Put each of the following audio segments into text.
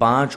5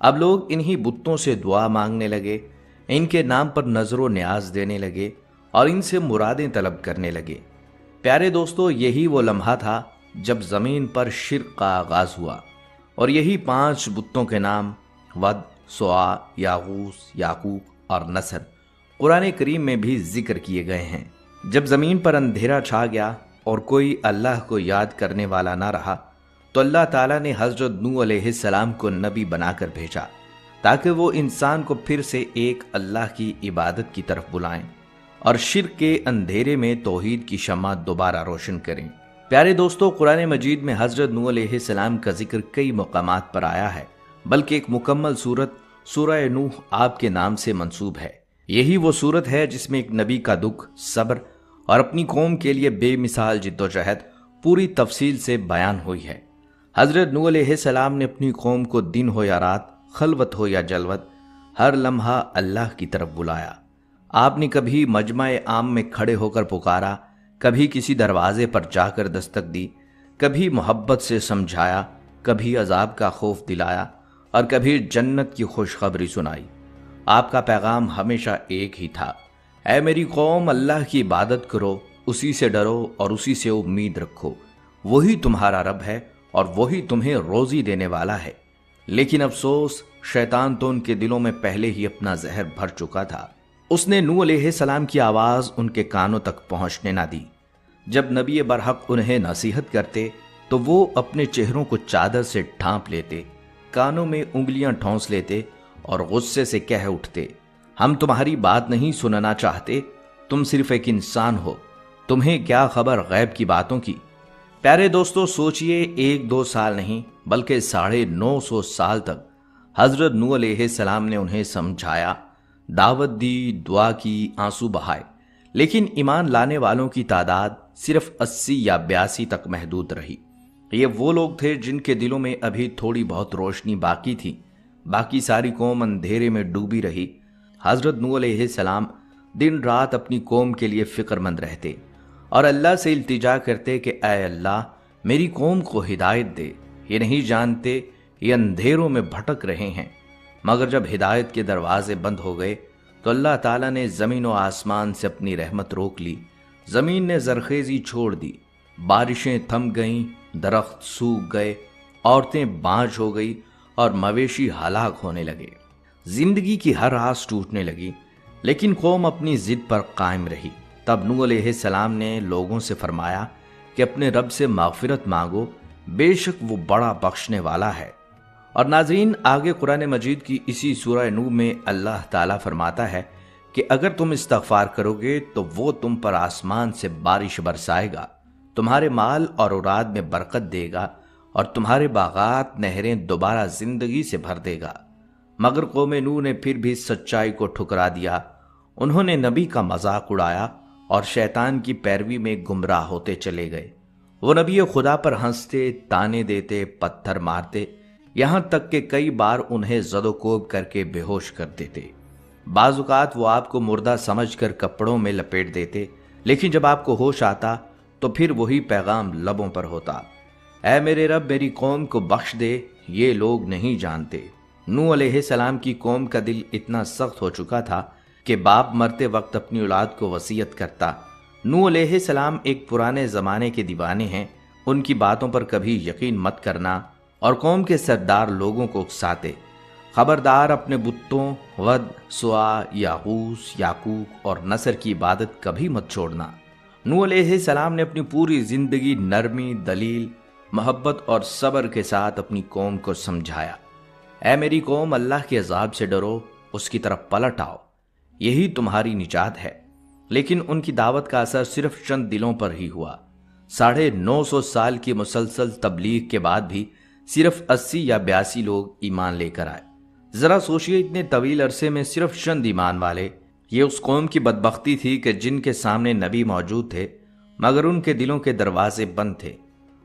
اب لوگ انہی بتوں سے دعا مانگنے لگے، ان کے نام پر نظر و نیاز دینے لگے اور ان سے مرادیں طلب کرنے لگے۔ پیارے دوستو، یہی وہ لمحہ تھا جب زمین پر شرک کا آغاز ہوا، اور یہی 5 بتوں کے نام ود، سوا، یاغوث، یاقوق اور نصر قرآن کریم میں بھی ذکر کیے گئے ہیں۔ جب زمین پر اندھیرا چھا گیا اور کوئی اللہ کو یاد کرنے والا نہ رہا، تو اللہ تعالیٰ نے حضرت نوح علیہ السلام کو نبی بنا کر بھیجا تاکہ وہ انسان کو پھر سے ایک اللہ کی عبادت کی طرف بلائیں اور شرک کے اندھیرے میں توحید کی شمع دوبارہ روشن کریں۔ پیارے دوستو، قرآن مجید میں حضرت نوح علیہ السلام کا ذکر کئی مقامات پر آیا ہے، بلکہ ایک مکمل سورت سورہ نوح آپ کے نام سے منسوب ہے۔ یہی وہ سورت ہے جس میں ایک نبی کا دکھ، صبر اور اپنی قوم کے لیے بے مثال جد و جہد پوری تفصیل سے بیان ہوئی ہے۔ حضرت نوح علیہ السلام نے اپنی قوم کو دن ہو یا رات، خلوت ہو یا جلوت، ہر لمحہ اللہ کی طرف بلایا۔ آپ نے کبھی مجمع عام میں کھڑے ہو کر پکارا، کبھی کسی دروازے پر جا کر دستک دی، کبھی محبت سے سمجھایا، کبھی عذاب کا خوف دلایا اور کبھی جنت کی خوشخبری سنائی۔ آپ کا پیغام ہمیشہ ایک ہی تھا: اے میری قوم، اللہ کی عبادت کرو، اسی سے ڈرو اور اسی سے امید رکھو، وہی تمہارا رب ہے اور وہی تمہیں روزی دینے والا ہے۔ لیکن افسوس، شیطان تو ان کے دلوں میں پہلے ہی اپنا زہر بھر چکا تھا۔ اس نے نوح علیہ السلام کی آواز ان کے کانوں تک پہنچنے نہ دی۔ جب نبی برحق انہیں نصیحت کرتے تو وہ اپنے چہروں کو چادر سے ڈھانپ لیتے، کانوں میں انگلیاں ٹھونس لیتے اور غصے سے کہہ اٹھتے: ہم تمہاری بات نہیں سننا چاہتے، تم صرف ایک انسان ہو، تمہیں کیا خبر غیب کی باتوں کی۔ پیارے دوستو، سوچئے 1-2 سال نہیں بلکہ 950 سال تک حضرت نوح علیہ السلام نے انہیں سمجھایا، دعوت دی، دعا کی، آنسو بہائے، لیکن ایمان لانے والوں کی تعداد صرف 80 یا 82 تک محدود رہی۔ یہ وہ لوگ تھے جن کے دلوں میں ابھی تھوڑی بہت روشنی باقی تھی، باقی ساری قوم اندھیرے میں ڈوبی رہی۔ حضرت نوح علیہ السلام دن رات اپنی قوم کے لیے فکر مند رہتے اور اللہ سے التجا کرتے کہ اے اللہ، میری قوم کو ہدایت دے، یہ نہیں جانتے، یہ اندھیروں میں بھٹک رہے ہیں۔ مگر جب ہدایت کے دروازے بند ہو گئے تو اللہ تعالیٰ نے زمین و آسمان سے اپنی رحمت روک لی، زمین نے زرخیزی چھوڑ دی، بارشیں تھم گئیں، درخت سوکھ گئے، عورتیں بانجھ ہو گئی اور مویشی ہلاک ہونے لگے۔ زندگی کی ہر آس ٹوٹنے لگی، لیکن قوم اپنی ضد پر قائم رہی۔ تب نوح علیہ السلام نے لوگوں سے فرمایا کہ اپنے رب سے مغفرت مانگو، بے شک وہ بڑا بخشنے والا ہے۔ اور ناظرین، آگے قرآن مجید کی اسی سورہ نوح میں اللہ تعالیٰ فرماتا ہے کہ اگر تم استغفار کرو گے تو وہ تم پر آسمان سے بارش برسائے گا، تمہارے مال اور اولاد میں برکت دے گا اور تمہارے باغات، نہریں دوبارہ زندگی سے بھر دے گا۔ مگر قوم نوح نے پھر بھی سچائی کو ٹھکرا دیا، انہوں نے نبی کا مذاق اڑایا اور شیطان کی پیروی میں گمراہ ہوتے چلے گئے۔ وہ نبی خدا پر ہنستے، تانے دیتے، پتھر مارتے، یہاں تک کہ کئی بار انہیں زد و کوب کر کے بے ہوش کر دیتے۔ بعض اوقات وہ آپ کو مردہ سمجھ کر کپڑوں میں لپیٹ دیتے، لیکن جب آپ کو ہوش آتا تو پھر وہی پیغام لبوں پر ہوتا: اے میرے رب، میری قوم کو بخش دے، یہ لوگ نہیں جانتے۔ نوح علیہ السلام کی قوم کا دل اتنا سخت ہو چکا تھا کہ باپ مرتے وقت اپنی اولاد کو وصیت کرتا: نوح علیہ السلام ایک پرانے زمانے کے دیوانے ہیں، ان کی باتوں پر کبھی یقین مت کرنا، اور قوم کے سردار لوگوں کو اکساتے: خبردار، اپنے بتوں ود، سوا، یاغوث، یاقوق اور نصر کی عبادت کبھی مت چھوڑنا۔ نوح علیہ السلام نے اپنی پوری زندگی نرمی، دلیل، محبت اور صبر کے ساتھ اپنی قوم کو سمجھایا: اے میری قوم، اللہ کے عذاب سے ڈرو، اس کی طرف پلٹ آؤ، یہی تمہاری نجات ہے۔ لیکن ان کی دعوت کا اثر صرف چند دلوں پر ہی ہوا۔ 950 سال کی مسلسل تبلیغ کے بعد بھی صرف 80 یا 82 لوگ ایمان لے کر آئے۔ ذرا سوچئے، اتنے طویل عرصے میں صرف چند ایمان والے۔ یہ اس قوم کی بدبختی تھی کہ جن کے سامنے نبی موجود تھے مگر ان کے دلوں کے دروازے بند تھے۔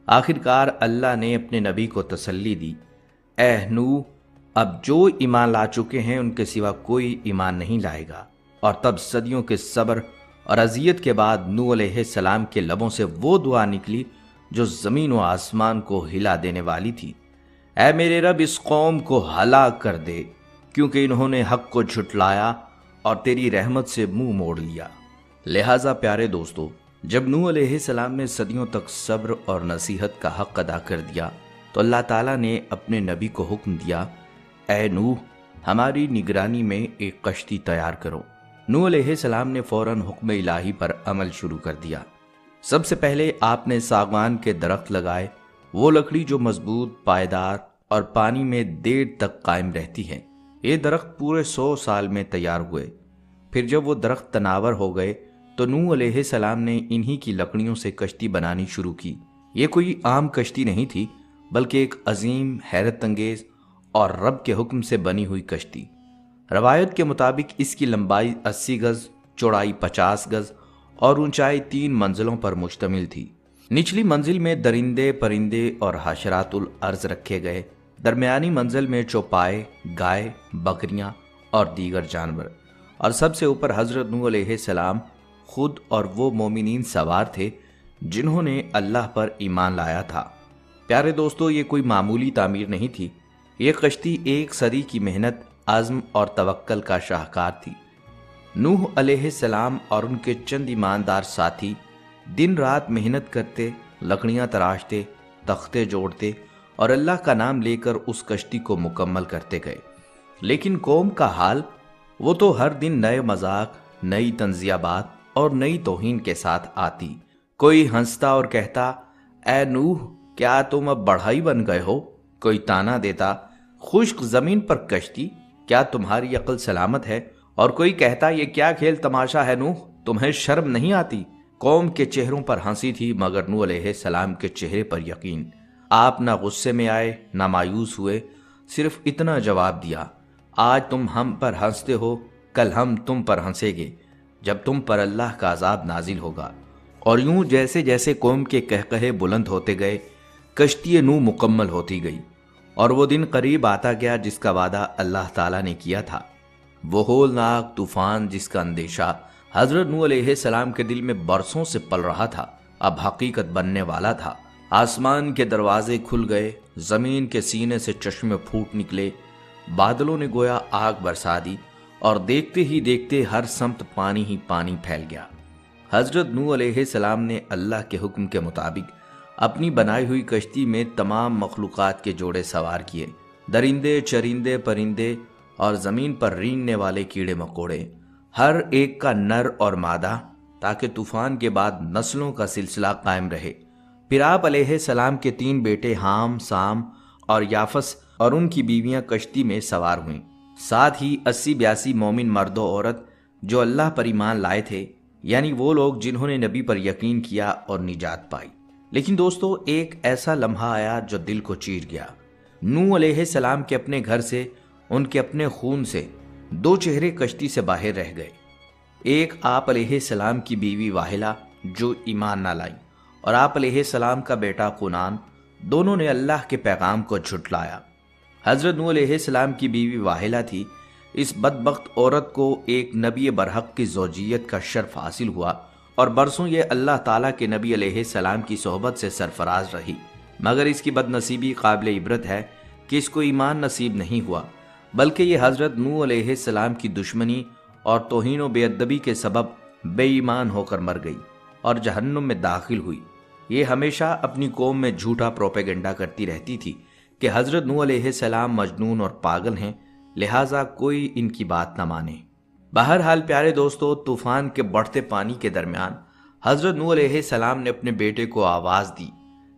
آخرکار اللہ نے اپنے نبی کو تسلی دی: اے نوح، اب جو ایمان لا چکے ہیں ان کے سوا کوئی ایمان نہیں لائے گا۔ اور تب صدیوں کے صبر اور اذیت کے بعد نوح علیہ السلام کے لبوں سے وہ دعا نکلی جو زمین و آسمان کو ہلا دینے والی تھی: اے میرے رب اس قوم کو ہلاک کر دے، کیونکہ انہوں نے حق کو جھٹلایا اور تیری رحمت سے منہ موڑ لیا۔ لہٰذا پیارے دوستو، جب نوح علیہ السلام نے صدیوں تک صبر اور نصیحت کا حق ادا کر دیا تو اللہ تعالیٰ نے اپنے نبی کو حکم دیا، اے نوح ہماری نگرانی میں ایک کشتی تیار کرو۔ نوح علیہ السلام نے فوراً حکم الہی پر عمل شروع کر دیا۔ سب سے پہلے آپ نے ساگوان کے درخت لگائے، وہ لکڑی جو مضبوط، پائیدار اور پانی میں دیر تک قائم رہتی ہے۔ یہ درخت پورے 100 سال میں تیار ہوئے۔ پھر جب وہ درخت تناور ہو گئے تو نوح علیہ السلام نے انہی کی لکڑیوں سے کشتی بنانی شروع کی۔ یہ کوئی عام کشتی نہیں تھی، بلکہ ایک عظیم، حیرت انگیز اور رب کے حکم سے بنی ہوئی کشتی۔ روایت کے مطابق اس کی لمبائی 80 گز، چوڑائی 50 گز اور اونچائی 3 منزلوں پر مشتمل تھی۔ نچلی منزل میں درندے، پرندے اور حشرات الارض رکھے گئے، درمیانی منزل میں چوپائے، گائے، بکریاں اور دیگر جانور، اور سب سے اوپر حضرت نوح علیہ السلام خود اور وہ مومنین سوار تھے جنہوں نے اللہ پر ایمان لایا تھا۔ پیارے دوستو، یہ کوئی معمولی تعمیر نہیں تھی، یہ کشتی ایک صدی کی محنت، عزم اور توکل کا شاہکار تھی۔ نوح علیہ السلام اور ان کے چند ایماندار ساتھی دن رات محنت کرتے، لکڑیاں تراشتے، تختے جوڑتے اور اللہ کا نام لے کر اس کشتی کو مکمل کرتے گئے۔ لیکن قوم کا حال، وہ تو ہر دن نئے مذاق، نئی تنزیہات اور نئی توہین کے ساتھ آتی۔ کوئی ہنستا اور کہتا، اے نوح کیا تم اب بڑھائی بن گئے ہو؟ کوئی تانا دیتا، خشک زمین پر کشتی، کیا تمہاری عقل سلامت ہے؟ اور کوئی کہتا، یہ کیا کھیل تماشا ہے نوح، تمہیں شرم نہیں آتی؟ قوم کے چہروں پر ہنسی تھی، مگر نوح علیہ السلام کے چہرے پر یقین۔ آپ نہ غصے میں آئے، نہ مایوس ہوئے، صرف اتنا جواب دیا، آج تم ہم پر ہنستے ہو، کل ہم تم پر ہنسیں گے جب تم پر اللہ کا عذاب نازل ہوگا۔ اور یوں جیسے جیسے قوم کے قہقہے بلند ہوتے گئے، کشتی نوح مکمل ہوتی گئی، اور وہ دن قریب آتا گیا جس کا وعدہ اللہ تعالیٰ نے کیا تھا۔ وہ ہولناک طوفان جس کا اندیشہ حضرت نوح علیہ السلام کے دل میں برسوں سے پل رہا تھا، اب حقیقت بننے والا تھا۔ آسمان کے دروازے کھل گئے، زمین کے سینے سے چشمے پھوٹ نکلے، بادلوں نے گویا آگ برسا دی، اور دیکھتے ہی دیکھتے ہر سمت پانی ہی پانی پھیل گیا۔ حضرت نوح علیہ السلام نے اللہ کے حکم کے مطابق اپنی بنائی ہوئی کشتی میں تمام مخلوقات کے جوڑے سوار کیے، درندے، چرندے، پرندے اور زمین پر رینگنے والے کیڑے مکوڑے، ہر ایک کا نر اور مادہ، تاکہ طوفان کے بعد نسلوں کا سلسلہ قائم رہے۔ پھر آپ علیہ السلام کے 3 بیٹے حام، سام اور یافس اور ان کی بیویاں کشتی میں سوار ہوئیں، ساتھ ہی 80-82 مومن مرد و عورت جو اللہ پر ایمان لائے تھے، یعنی وہ لوگ جنہوں نے نبی پر یقین کیا اور نجات پائی۔ لیکن دوستو، ایک ایسا لمحہ آیا جو دل کو چیر گیا۔ نوح علیہ السلام کے اپنے گھر سے، ان کے اپنے خون سے 2 چہرے کشتی سے باہر رہ گئے۔ ایک آپ علیہ السلام کی بیوی واحلہ جو ایمان نہ لائی، اور آپ علیہ السلام کا بیٹا کنان، دونوں نے اللہ کے پیغام کو جھٹلایا۔ حضرت نوح علیہ السلام کی بیوی واحلہ تھی۔ اس بدبخت عورت کو ایک نبی برحق کی زوجیت کا شرف حاصل ہوا، اور برسوں یہ اللہ تعالیٰ کے نبی علیہ السلام کی صحبت سے سرفراز رہی، مگر اس کی بد نصیبی قابل عبرت ہے کہ اس کو ایمان نصیب نہیں ہوا، بلکہ یہ حضرت نوح علیہ السلام کی دشمنی اور توہین و بے ادبی کے سبب بے ایمان ہو کر مر گئی اور جہنم میں داخل ہوئی۔ یہ ہمیشہ اپنی قوم میں جھوٹا پروپیگنڈا کرتی رہتی تھی کہ حضرت نوح علیہ السلام مجنون اور پاگل ہیں، لہٰذا کوئی ان کی بات نہ مانے۔ بہرحال پیارے دوستو، طوفان کے بڑھتے پانی کے درمیان حضرت نوح علیہ السلام نے اپنے بیٹے کو آواز دی،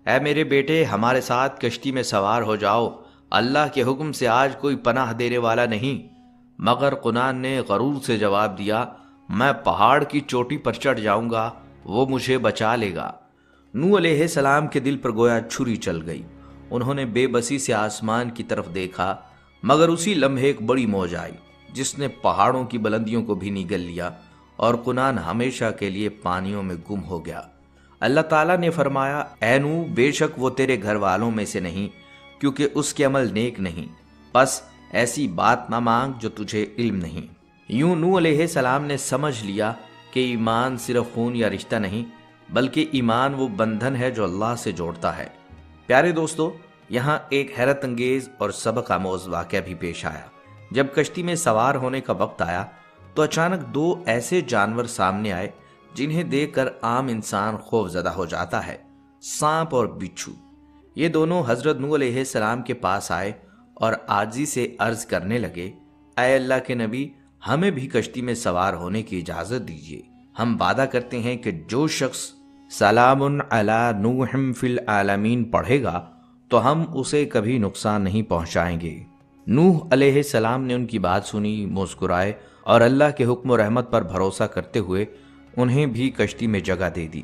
اے میرے بیٹے، ہمارے ساتھ کشتی میں سوار ہو جاؤ، اللہ کے حکم سے آج کوئی پناہ دینے والا نہیں۔ مگر کنان نے غرور سے جواب دیا، میں پہاڑ کی چوٹی پر چڑھ جاؤں گا، وہ مجھے بچا لے گا۔ نوح علیہ السلام کے دل پر گویا چھری چل گئی۔ انہوں نے بے بسی سے آسمان کی طرف دیکھا، مگر اسی لمحے ایک بڑی موج آئی جس نے پہاڑوں کی بلندیوں کو بھی نگل لیا، اور کنان ہمیشہ کے لیے پانیوں میں گم ہو گیا۔ اللہ تعالیٰ نے فرمایا، اے نوح، بے شک وہ تیرے گھر والوں میں سے نہیں، کیونکہ اس کے عمل نیک نہیں، بس ایسی بات نہ مانگ جو تجھے علم نہیں۔ یوں نوح علیہ السلام نے سمجھ لیا کہ ایمان صرف خون یا رشتہ نہیں، بلکہ ایمان وہ بندھن ہے جو اللہ سے جوڑتا ہے۔ پیارے دوستو، یہاں ایک حیرت انگیز اور سبق آموز واقعہ بھی پیش آیا۔ جب کشتی میں سوار ہونے کا وقت آیا تو اچانک دو ایسے جانور سامنے آئے جنہیں دیکھ کر عام انسان خوف زدہ ہو جاتا ہے، سانپ اور بچھو۔ یہ دونوں حضرت نوح علیہ السلام کے پاس آئے اور عاجزی سے عرض کرنے لگے، اے اللہ کے نبی، ہمیں بھی کشتی میں سوار ہونے کی اجازت دیجیے۔ ہم وعدہ کرتے ہیں کہ جو شخص سلام علی نوح فی العالمین پڑھے گا تو ہم اسے کبھی نقصان نہیں پہنچائیں گے۔ نوح علیہ السلام نے ان کی بات سنی، مسکرائے اور اللہ کے حکم و رحمت پر بھروسہ کرتے ہوئے انہیں بھی کشتی میں جگہ دے دی۔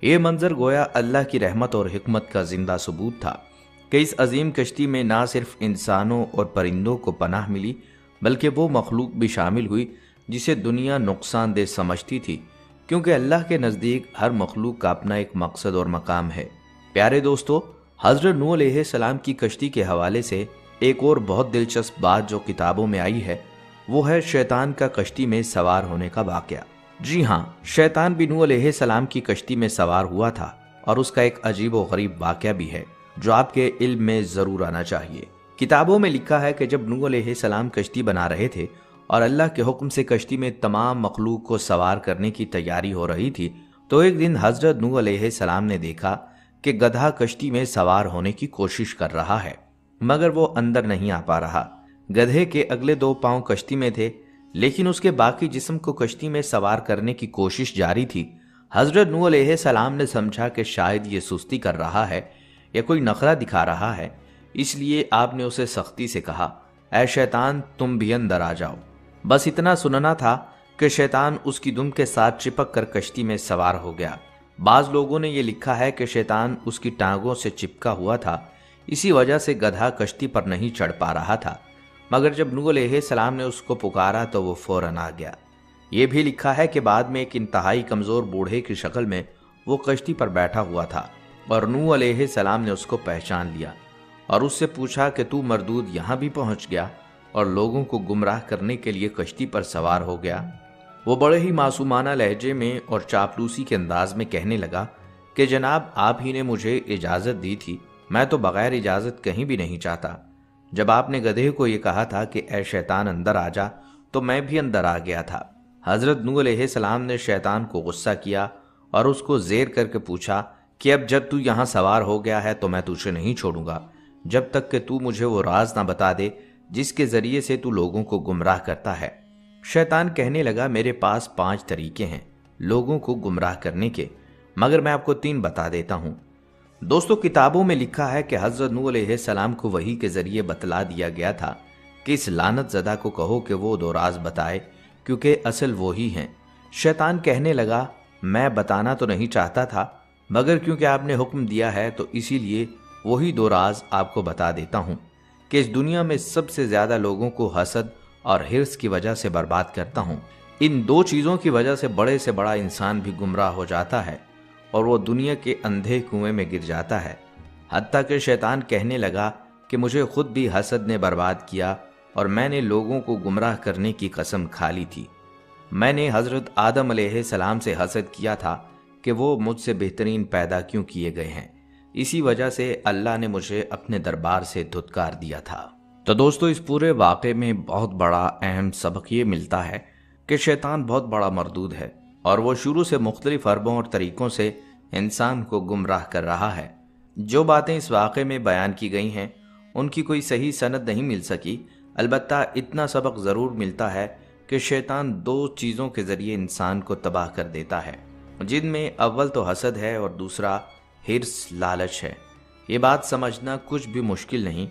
یہ منظر گویا اللہ کی رحمت اور حکمت کا زندہ ثبوت تھا کہ اس عظیم کشتی میں نہ صرف انسانوں اور پرندوں کو پناہ ملی بلکہ وہ مخلوق بھی شامل ہوئی جسے دنیا نقصان دہ سمجھتی تھی، کیونکہ اللہ کے نزدیک ہر مخلوق کا اپنا ایک مقصد اور مقام ہے۔ پیارے دوستو، حضرت نوح علیہ السلام کی کشتی کے حوالے سے ایک اور بہت دلچسپ بات جو کتابوں میں آئی ہے وہ ہے شیطان کا کشتی میں سوار ہونے کا واقعہ۔ جی ہاں، شیطان بھی نوح علیہ السلام کی کشتی میں سوار ہوا تھا اور اس کا ایک عجیب و غریب واقعہ بھی ہے جو آپ کے علم میں ضرور آنا چاہیے۔ کتابوں میں لکھا ہے کہ جب نوح علیہ السلام کشتی بنا رہے تھے اور اللہ کے حکم سے کشتی میں تمام مخلوق کو سوار کرنے کی تیاری ہو رہی تھی تو ایک دن حضرت نوح علیہ السلام نے دیکھا کہ گدھا کشتی میں سوار ہونے کی کوشش کر رہا ہے مگر وہ اندر نہیں آ پا رہا۔ گدھے کے اگلے دو پاؤں کشتی میں تھے لیکن اس کے باقی جسم کو کشتی میں سوار کرنے کی کوشش جاری تھی۔ حضرت نوح علیہ السلام نے سمجھا کہ شاید یہ سستی کر رہا ہے یا کوئی نخرہ دکھا رہا ہے، اس لیے آپ نے اسے سختی سے کہا، اے شیطان، تم بھی اندر آ جاؤ۔ بس اتنا سننا تھا کہ شیطان اس کی دم کے ساتھ چپک کر کشتی میں سوار ہو گیا۔ بعض لوگوں نے یہ لکھا ہے کہ شیطان اس کی ٹانگوں سے چپکا ہوا تھا، اسی وجہ سے گدھا کشتی پر نہیں چڑھ پا رہا تھا، مگر جب نوح علیہ السلام نے اس کو پکارا تو وہ فوراً آ گیا۔ یہ بھی لکھا ہے کہ بعد میں ایک انتہائی کمزور بوڑھے کی شکل میں وہ کشتی پر بیٹھا ہوا تھا اور نوح علیہ السلام نے اس کو پہچان لیا اور اس سے پوچھا کہ تو مردود یہاں بھی پہنچ گیا اور لوگوں کو گمراہ کرنے کے لیے کشتی پر سوار ہو گیا۔ وہ بڑے ہی معصومانہ لہجے میں اور چاپلوسی کے انداز میں کہنے لگا کہ جناب، آپ ہی نے مجھے اجازت دی تھی، میں تو بغیر اجازت کہیں بھی نہیں چاہتا۔ جب آپ نے گدھے کو یہ کہا تھا کہ اے شیطان اندر آ جا تو میں بھی اندر آ گیا تھا۔ حضرت نوح علیہ السلام نے شیطان کو غصہ کیا اور اس کو زیر کر کے پوچھا کہ اب جب تو یہاں سوار ہو گیا ہے تو میں تجھے نہیں چھوڑوں گا جب تک کہ تو مجھے وہ راز نہ بتا دے جس کے ذریعے سے تو لوگوں کو گمراہ کرتا ہے۔ شیطان کہنے لگا، میرے پاس 5 طریقے ہیں لوگوں کو گمراہ کرنے کے، مگر میں آپ کو 3 بتا دیتا ہوں۔ دوستو، کتابوں میں لکھا ہے کہ حضرت نوح علیہ السلام کو وحی کے ذریعے بتلا دیا گیا تھا کہ اس لعنت زدہ کو کہو کہ وہ 2 راز بتائے کیونکہ اصل وہی ہیں۔ شیطان کہنے لگا، میں بتانا تو نہیں چاہتا تھا مگر کیونکہ آپ نے حکم دیا ہے تو اسی لیے وہی 2 راز آپ کو بتا دیتا ہوں کہ اس دنیا میں سب سے زیادہ لوگوں کو حسد اور حرص کی وجہ سے برباد کرتا ہوں۔ ان 2 چیزوں کی وجہ سے بڑے سے بڑا انسان بھی گمراہ ہو جاتا ہے اور وہ دنیا کے اندھے کنویں میں گر جاتا ہے۔ حتیٰ کہ شیطان کہنے لگا کہ مجھے خود بھی حسد نے برباد کیا اور میں نے لوگوں کو گمراہ کرنے کی قسم کھا لی تھی۔ میں نے حضرت آدم علیہ السلام سے حسد کیا تھا کہ وہ مجھ سے بہترین پیدا کیوں کیے گئے ہیں، اسی وجہ سے اللہ نے مجھے اپنے دربار سے دھتکار دیا تھا۔ تو دوستو، اس پورے واقعے میں بہت بڑا اہم سبق یہ ملتا ہے کہ شیطان بہت بڑا مردود ہے اور وہ شروع سے مختلف حربوں اور طریقوں سے انسان کو گمراہ کر رہا ہے۔ جو باتیں اس واقعے میں بیان کی گئی ہیں ان کی کوئی صحیح سند نہیں مل سکی، البتہ اتنا سبق ضرور ملتا ہے کہ شیطان 2 چیزوں کے ذریعے انسان کو تباہ کر دیتا ہے، جن میں اول تو حسد ہے اور دوسرا حرص، لالچ ہے۔ یہ بات سمجھنا کچھ بھی مشکل نہیں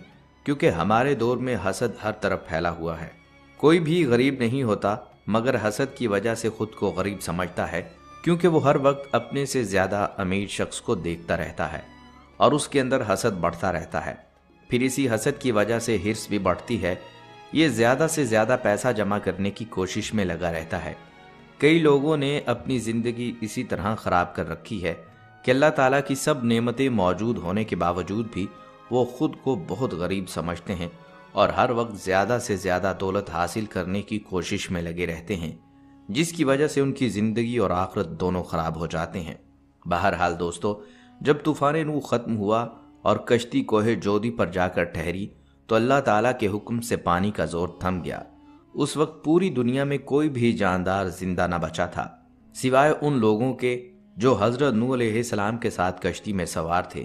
کیونکہ ہمارے دور میں حسد ہر طرف پھیلا ہوا ہے۔ کوئی بھی غریب نہیں ہوتا مگر حسد کی وجہ سے خود کو غریب سمجھتا ہے، کیونکہ وہ ہر وقت اپنے سے زیادہ امیر شخص کو دیکھتا رہتا ہے اور اس کے اندر حسد بڑھتا رہتا ہے۔ پھر اسی حسد کی وجہ سے حرص بھی بڑھتی ہے، یہ زیادہ سے زیادہ پیسہ جمع کرنے کی کوشش میں لگا رہتا ہے۔ کئی لوگوں نے اپنی زندگی اسی طرح خراب کر رکھی ہے کہ اللہ تعالیٰ کی سب نعمتیں موجود ہونے کے باوجود بھی وہ خود کو بہت غریب سمجھتے ہیں اور ہر وقت زیادہ سے زیادہ دولت حاصل کرنے کی کوشش میں لگے رہتے ہیں، جس کی وجہ سے ان کی زندگی اور آخرت دونوں خراب ہو جاتے ہیں۔ بہرحال دوستو، جب طوفان نوح ختم ہوا اور کشتی کوہ جودی پر جا کر ٹھہری تو اللہ تعالیٰ کے حکم سے پانی کا زور تھم گیا۔ اس وقت پوری دنیا میں کوئی بھی جاندار زندہ نہ بچا تھا سوائے ان لوگوں کے جو حضرت نوح علیہ السلام کے ساتھ کشتی میں سوار تھے۔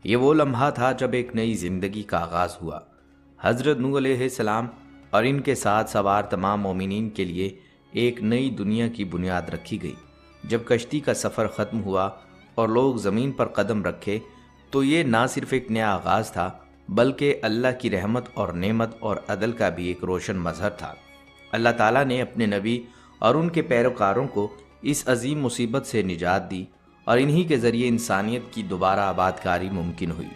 یہ وہ لمحہ تھا جب ایک نئی زندگی کا آغاز ہوا۔ حضرت نوح علیہ السلام اور ان کے ساتھ سوار تمام مومنین کے لیے ایک نئی دنیا کی بنیاد رکھی گئی۔ جب کشتی کا سفر ختم ہوا اور لوگ زمین پر قدم رکھے تو یہ نہ صرف ایک نیا آغاز تھا بلکہ اللہ کی رحمت اور نعمت اور عدل کا بھی ایک روشن مظہر تھا۔ اللہ تعالیٰ نے اپنے نبی اور ان کے پیروکاروں کو اس عظیم مصیبت سے نجات دی اور انہی کے ذریعے انسانیت کی دوبارہ آباد کاری ممکن ہوئی۔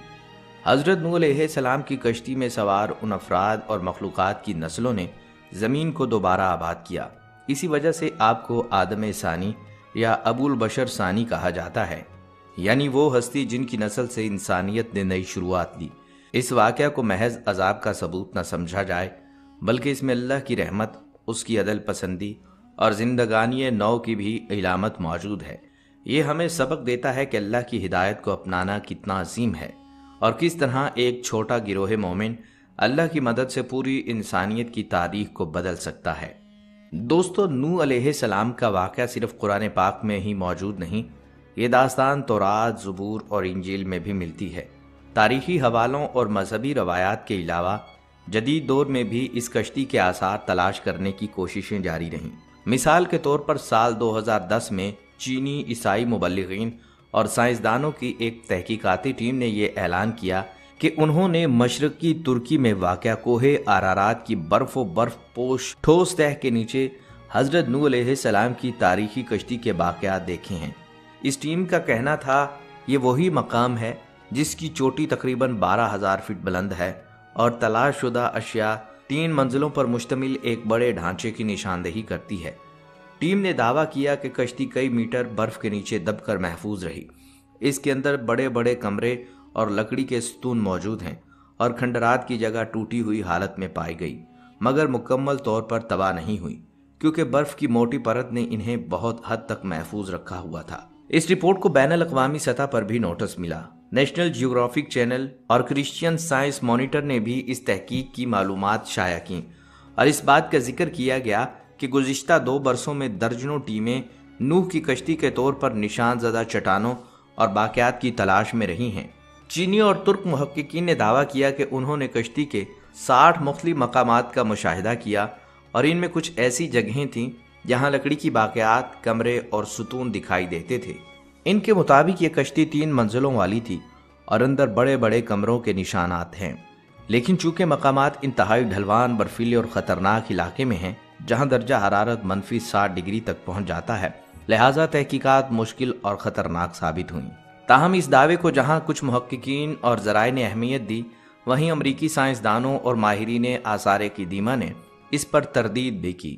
حضرت نوح علیہ السلام کی کشتی میں سوار ان افراد اور مخلوقات کی نسلوں نے زمین کو دوبارہ آباد کیا۔ اسی وجہ سے آپ کو آدم ثانی یا ابو البشر ثانی کہا جاتا ہے، یعنی وہ ہستی جن کی نسل سے انسانیت نے نئی شروعات لی۔ اس واقعہ کو محض عذاب کا ثبوت نہ سمجھا جائے بلکہ اس میں اللہ کی رحمت، اس کی عدل پسندی اور زندگانی نو کی بھی علامت موجود ہے۔ یہ ہمیں سبق دیتا ہے کہ اللہ کی ہدایت کو اپنانا کتنا عظیم ہے اور کس طرح ایک چھوٹا گروہ مومن اللہ کی مدد سے پوری انسانیت کی تاریخ کو بدل سکتا ہے۔ دوستو، نوح علیہ السلام کا واقعہ صرف قرآن پاک میں ہی موجود نہیں، یہ داستان تورات، زبور اور انجیل میں بھی ملتی ہے۔ تاریخی حوالوں اور مذہبی روایات کے علاوہ جدید دور میں بھی اس کشتی کے آثار تلاش کرنے کی کوششیں جاری رہیں۔ مثال کے طور پر سال 2010 میں چینی عیسائی مبلغین اور سائنسدانوں کی ایک تحقیقاتی ٹیم نے یہ اعلان کیا کہ انہوں نے مشرقی ترکی میں واقع کوہ آرارات کی برف و برف پوش ٹھوس تہہ کے نیچے حضرت نوح علیہ السلام کی تاریخی کشتی کے واقعات دیکھے ہیں۔ اس ٹیم کا کہنا تھا یہ وہی مقام ہے جس کی چوٹی تقریباً 12,000 فٹ بلند ہے اور تلاش شدہ اشیاء 3 منزلوں پر مشتمل ایک بڑے ڈھانچے کی نشاندہی کرتی ہے۔ ٹیم نے دعویٰ کیا کہ کشتی کئی میٹر برف کے نیچے دب کر محفوظ رہی۔ اس کے اندر بڑے بڑے کمرے اور لکڑی کے ستون موجود ہیں اور کھنڈرات کی جگہ ٹوٹی ہوئی حالت میں پائی گئی، مگر مکمل طور پر تباہ نہیں ہوئی کیونکہ برف کی موٹی پرت نے انہیں بہت حد تک محفوظ رکھا ہوا تھا۔ اس رپورٹ کو بین الاقوامی سطح پر بھی نوٹس ملا۔ نیشنل جیوگرافک چینل اور کرسچین سائنس مانیٹر نے بھی اس تحقیق کی معلومات شائع کیں اور اس بات کا ذکر کیا گیا کہ گزشتہ 2 برسوں میں درجنوں ٹیمیں نوح کی کشتی کے طور پر نشان زدہ چٹانوں اور باقیات کی تلاش میں رہی ہیں۔ چینی اور ترک محققین نے دعویٰ کیا کہ انہوں نے کشتی کے 60 مختلف مقامات کا مشاہدہ کیا اور ان میں کچھ ایسی جگہیں تھیں جہاں لکڑی کی باقیات، کمرے اور ستون دکھائی دیتے تھے۔ ان کے مطابق یہ کشتی 3 منزلوں والی تھی اور اندر بڑے بڑے کمروں کے نشانات ہیں، لیکن چونکہ مقامات انتہائی ڈھلوان، برفیلے اور خطرناک علاقے میں ہیں جہاں درجہ حرارت -60 ڈگری تک پہنچ جاتا ہے، لہٰذا تحقیقات مشکل اور خطرناک ثابت ہوئیں۔ تاہم اس دعوے کو جہاں کچھ محققین اور ذرائع نے اہمیت دی، وہیں امریکی سائنسدانوں اور ماہرین آثار قدیمہ نے اس پر تردید بھی کی۔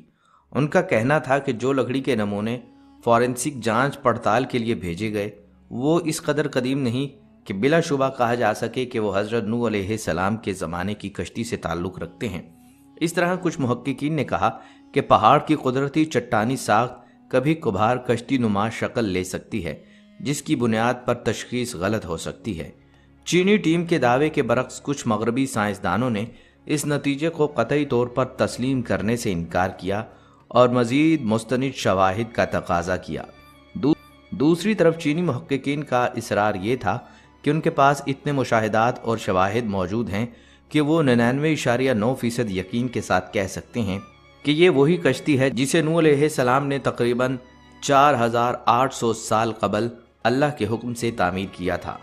ان کا کہنا تھا کہ جو لکڑی کے نمونے فورینسک جانچ پڑتال کے لیے بھیجے گئے وہ اس قدر قدیم نہیں کہ بلا شبہ کہا جا سکے کہ وہ حضرت نوح علیہ السلام کے زمانے کی کشتی سے تعلق رکھتے ہیں۔ اس طرح کچھ محققین نے کہا کہ پہاڑ کی قدرتی چٹانی ساخت کبھی کبھار کشتی نما شکل لے سکتی ہے، جس کی بنیاد پر تشخیص غلط ہو سکتی ہے۔ چینی ٹیم کے دعوے کے برعکس کچھ مغربی سائنسدانوں نے اس نتیجے کو قطعی طور پر تسلیم کرنے سے انکار کیا اور مزید مستند شواہد کا تقاضا کیا۔ دوسری طرف چینی محققین کا اصرار یہ تھا کہ ان کے پاس اتنے مشاہدات اور شواہد موجود ہیں کہ وہ 99.9% یقین کے ساتھ کہہ سکتے ہیں کہ یہ وہی کشتی ہے جسے نوح علیہ السلام نے تقریباً 4800 سال قبل اللہ کے حکم سے تعمیر کیا تھا۔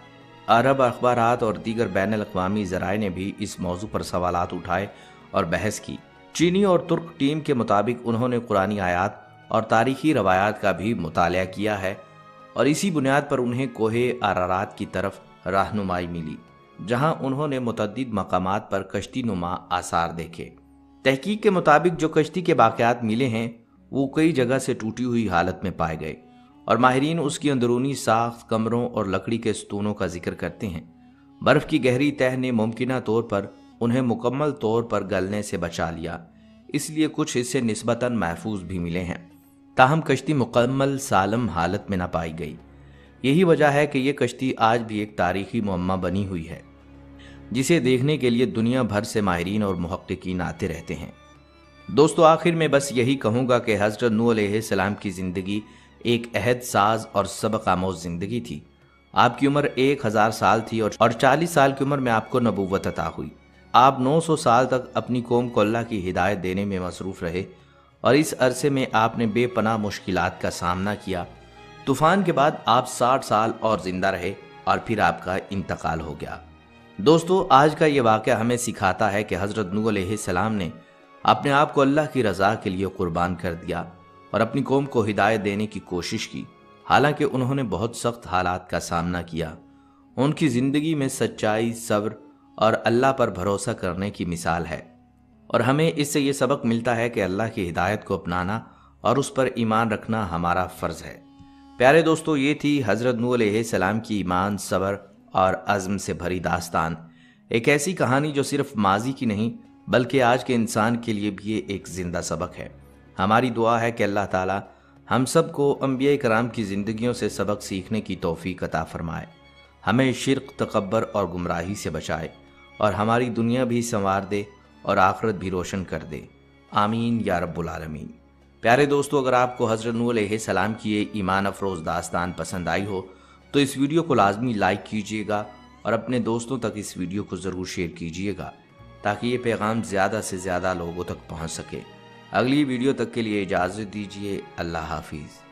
عرب اخبارات اور دیگر بین الاقوامی ذرائع نے بھی اس موضوع پر سوالات اٹھائے اور بحث کی۔ چینی اور ترک ٹیم کے مطابق انہوں نے قرآنی آیات اور تاریخی روایات کا بھی مطالعہ کیا ہے اور اسی بنیاد پر انہیں کوہ آرارات کی طرف رہنمائی ملی، جہاں انہوں نے متعدد مقامات پر کشتی نما آثار دیکھے۔ تحقیق کے مطابق جو کشتی کے باقیات ملے ہیں وہ کئی جگہ سے ٹوٹی ہوئی حالت میں پائے گئے اور ماہرین اس کی اندرونی ساخت، کمروں اور لکڑی کے ستونوں کا ذکر کرتے ہیں۔ برف کی گہری تہہ نے ممکنہ طور پر انہیں مکمل طور پر گلنے سے بچا لیا، اس لیے کچھ حصے نسبتاً محفوظ بھی ملے ہیں، تاہم کشتی مکمل سالم حالت میں نہ پائی گئی۔ یہی وجہ ہے کہ یہ کشتی آج بھی ایک تاریخی معمہ بنی ہوئی ہے۔ جسے دیکھنے کے لیے دنیا بھر سے ماہرین اور محققین آتے رہتے ہیں۔ دوستو، آخر میں بس یہی کہوں گا کہ حضرت نوح علیہ السلام کی زندگی ایک عہد ساز اور سبق آموز زندگی تھی۔ آپ کی عمر 1000 سال تھی اور 40 سال کی عمر میں آپ کو نبوت عطا ہوئی۔ آپ 900 سال تک اپنی قوم کو اللہ کی ہدایت دینے میں مصروف رہے اور اس عرصے میں آپ نے بے پناہ مشکلات کا سامنا کیا۔ طوفان کے بعد آپ 60 سال اور زندہ رہے اور پھر آپ کا انتقال ہو گیا۔ دوستو، آج کا یہ واقعہ ہمیں سکھاتا ہے کہ حضرت نوح علیہ السلام نے اپنے آپ کو اللہ کی رضا کے لیے قربان کر دیا اور اپنی قوم کو ہدایت دینے کی کوشش کی، حالانکہ انہوں نے بہت سخت حالات کا سامنا کیا۔ ان کی زندگی میں سچائی، صبر اور اللہ پر بھروسہ کرنے کی مثال ہے، اور ہمیں اس سے یہ سبق ملتا ہے کہ اللہ کی ہدایت کو اپنانا اور اس پر ایمان رکھنا ہمارا فرض ہے۔ پیارے دوستو، یہ تھی حضرت نوح علیہ السلام کی ایمان، صبر اور عزم سے بھری داستان، ایک ایسی کہانی جو صرف ماضی کی نہیں بلکہ آج کے انسان کے لیے بھی ایک زندہ سبق ہے۔ ہماری دعا ہے کہ اللہ تعالی ہم سب کو انبیاء کرام کی زندگیوں سے سبق سیکھنے کی توفیق عطا فرمائے، ہمیں شرک، تکبر اور گمراہی سے بچائے، اور ہماری دنیا بھی سنوار دے اور آخرت بھی روشن کر دے۔ آمین یا رب العالمین۔ پیارے دوستو، اگر آپ کو حضرت نوح علیہ السلام کی یہ ایمان افروز داستان پسند آئی ہو تو اس ویڈیو کو لازمی لائک کیجئے گا اور اپنے دوستوں تک اس ویڈیو کو ضرور شیئر کیجئے گا تاکہ یہ پیغام زیادہ سے زیادہ لوگوں تک پہنچ سکے۔ اگلی ویڈیو تک کے لیے اجازت دیجیے۔ اللہ حافظ۔